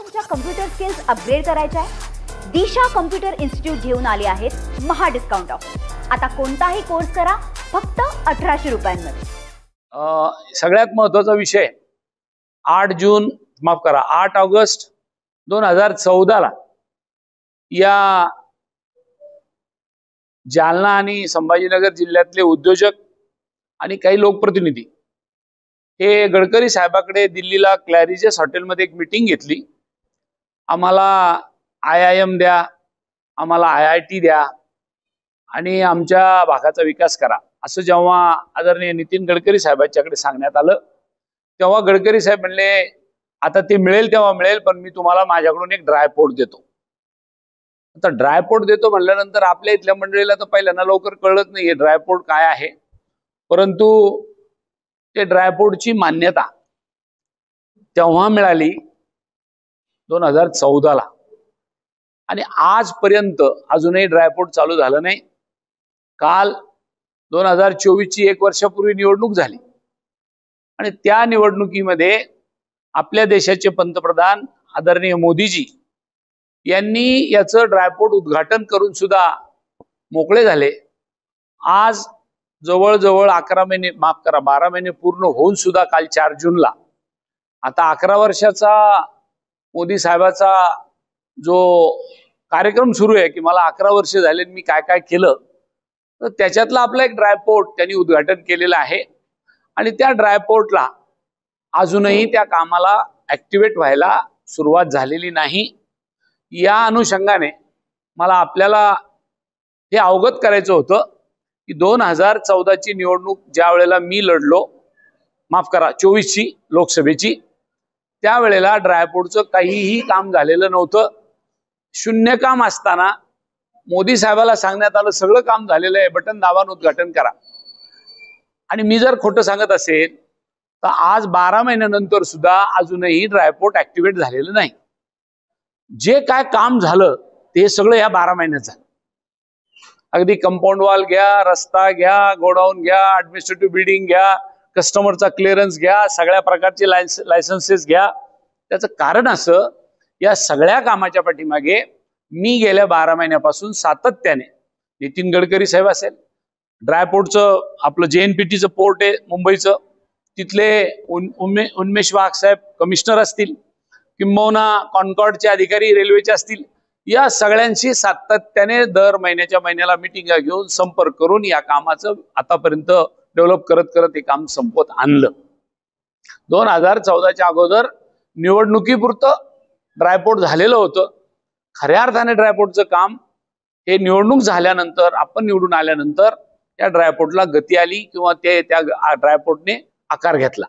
तुमच्या computer skills upgrade करायच्या आहे? दिशा कम्प्युटर इन्स्टिट्यूट घेऊन आले आहेत महा डिस्काउंट ऑफर। आता कोणताही कोर्स करा फक्त 1800 रुपयांमध्ये। सगळ्यात महत्त्वाचा विषय 8 ऑगस्ट 2014 ला या जालना आणि संभाजीनगर जिल्ह्यातले उद्योजक आणि काही लोकप्रतिनिधी हे गडकरी साहेबांकडे दिल्लीला क्लॅरिजेस हॉटेलमध्ये एक मीटिंग घेतली। आम्हाला IIM द्या, आम्हाला IIT द्या आणि आमच्या भागाचा विकास करा असं जेव्हा आदरणीय नितीन गडकरी साहेबांच्याकडे सांगण्यात आलं तेव्हा गडकरी साहेब म्हणले आता ते मिळेल तेव्हा मिळेल, पण मी तुम्हाला माझ्याकडून एक ड्रायपोर्ट देतो। आता ड्रायपोर्ट देतो म्हणल्यानंतर आपल्या इथल्या मंडळीला तर पहिल्यांदा लवकर कळत नाहीये ड्रायपोर्ट काय आहे, परंतु ते ड्रायपोर्टची मान्यता तेव्हा मिळाली 2014 ला आणि आजपर्यंत अजूनही ड्रायपोर्ट चालू झालं नाही। काल 2024 ची 1 वर्षापूर्वी निवडणूक झाली आणि त्या निवडणुकीमध्ये आपल्या देशाचे पंतप्रधान आदरणीय मोदीजी यांनी याचं ड्रायपोर्ट उद्घाटन करून सुद्धा मोकळे झाले। आज जवळजवळ 12 महिने पूर्ण होऊन सुद्धा काल 4 जूनला आता 11 वर्षाचा मोदी साहेबाचा जो कार्यक्रम सुरू आहे की मला 11 वर्ष झाले मी काय काय केलं, तर त्याच्यातला आपला एक ड्रायपोर्ट त्यांनी उद्घाटन केलेलं आहे आणि त्या ड्रायपोर्टला अजूनही त्या कामाला ऍक्टिव्हेट व्हायला सुरुवात झालेली नाही। या अनुषंगाने मला आपल्याला हे अवगत करायचं होतं की 2014 ची निवडणूक ज्या वेळेला मी लढलो, 24 ची लोकसभेची, त्यावेळेला ड्रायपोर्टचं काहीही काम झालेलं नव्हतं। शून्य काम असताना मोदी साहेबाला सांगण्यात आलं सगळं काम झालेलं आहे, बटन दाबून उद्घाटन करा। आणि मी जर खोटं सांगत असेल तर आज 12 महिन्यानंतर सुद्धा अजूनही ड्रायपोर्ट ऍक्टिव्हेट झालेलं नाही। जे काय काम झालं ते सगळं या 12 महिन्यात झालं। अगदी कंपाऊंड वॉल घ्या, रस्ता घ्या, गोडाऊन घ्या, ऍडमिनिस्ट्रेटिव्ह बिल्डिंग घ्या, कस्टमरचा क्लिअरन्स घ्या, सगळ्या प्रकारचे लायसन्सेस घ्या। त्याचं कारण असं या सगळ्या कामाच्या पाठीमागे मी गेल्या 12 महिन्यापासून सातत्याने नितीन गडकरी साहेब असेल, ड्रायपोर्टचं आपलं JNPTचं पोर्ट आहे मुंबईचं, तिथले उन्मेष वाघ साहेब कमिशनर असतील किंबहुना कॉन्कॉर्डचे अधिकारी रेल्वेचे असतील, या सगळ्यांशी सातत्याने दर महिन्याच्या महिन्याला मिटिंगा घेऊन संपर्क करून या कामाचं आतापर्यंत डेव्हलप करत करत हे काम संपवत आणलं। 2014च्या अगोदर निवडणुकीपुरतं ड्रायपोर्ट झालेलं होतं। खऱ्या अर्थाने ड्रायपोर्टचं काम हे निवडणूक झाल्यानंतर, आपण निवडून आल्यानंतर त्या ड्रायपोर्टला गती आली किंवा त्या ड्रायपोर्टने आकार घेतला।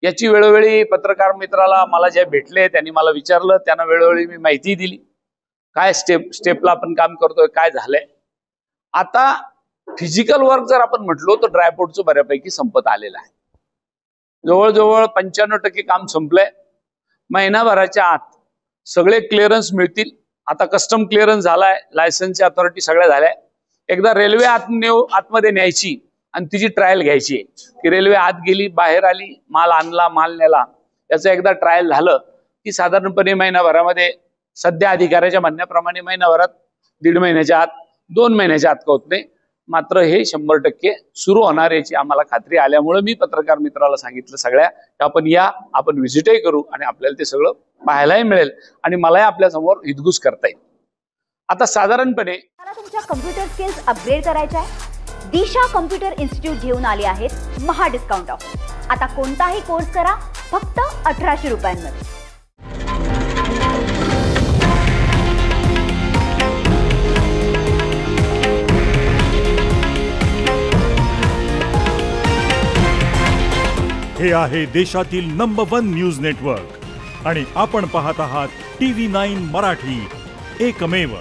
याची वेळोवेळी पत्रकार मित्राला मला जे भेटले त्यांनी मला विचारलं, त्यांना वेळोवेळी मी माहिती दिली काय स्टेपला आपण काम करतोय, काय झालंय। आता फिजिकल वर्क जर आपण म्हटलो तर ड्रायपोर्टचं बऱ्यापैकी संपत आलेलं आहे। जवळजवळ 95% काम संपलंय। महिनाभराच्या आत सगळे क्लिअरन्स मिळतील। आता कस्टम क्लिअरन्स झालाय, लायसन्सची अथॉरिटी सगळ्या झाल्या। एकदा रेल्वे आतमध्ये न्यायची आणि तिची ट्रायल घ्यायची की रेल्वे आत गेली, बाहेर आली, माल आणला, माल नेला, याचं एकदा ट्रायल झालं की साधारणपणे महिनाभरामध्ये, सध्या अधिकाऱ्याच्या म्हणण्याप्रमाणे महिनाभरात, 1.5 महिन्याच्या आत, 2 महिन्याच्या आत होत नाही, मात्र हे 100% सुरू होणार याची आम्हाला खात्री आल्यामुळे मी पत्रकार मित्राला सांगितलं सगळ्या आपण या, आपण व्हिजिटही करू आणि आपल्याला ते सगळं पाहायलाही मिळेल आणि मलाही आपल्या समोर हितगुज करता येईल। आता साधारणपणे तुमच्या कम्प्युटर स्किल्स अपग्रेड करायच्या आहे? दिशा कम्प्युटर इन्स्टिट्यूट घेऊन आले आहेत महा डिस्काउंट ऑफर। आता कोणताही कोर्स करा फक्त 1800 रुपयांमध्ये। हे आहे देशातील नंबर 1 न्यूज नेटवर्क आणि आपण पाहत आहात TV9 मराठी, एकमेव।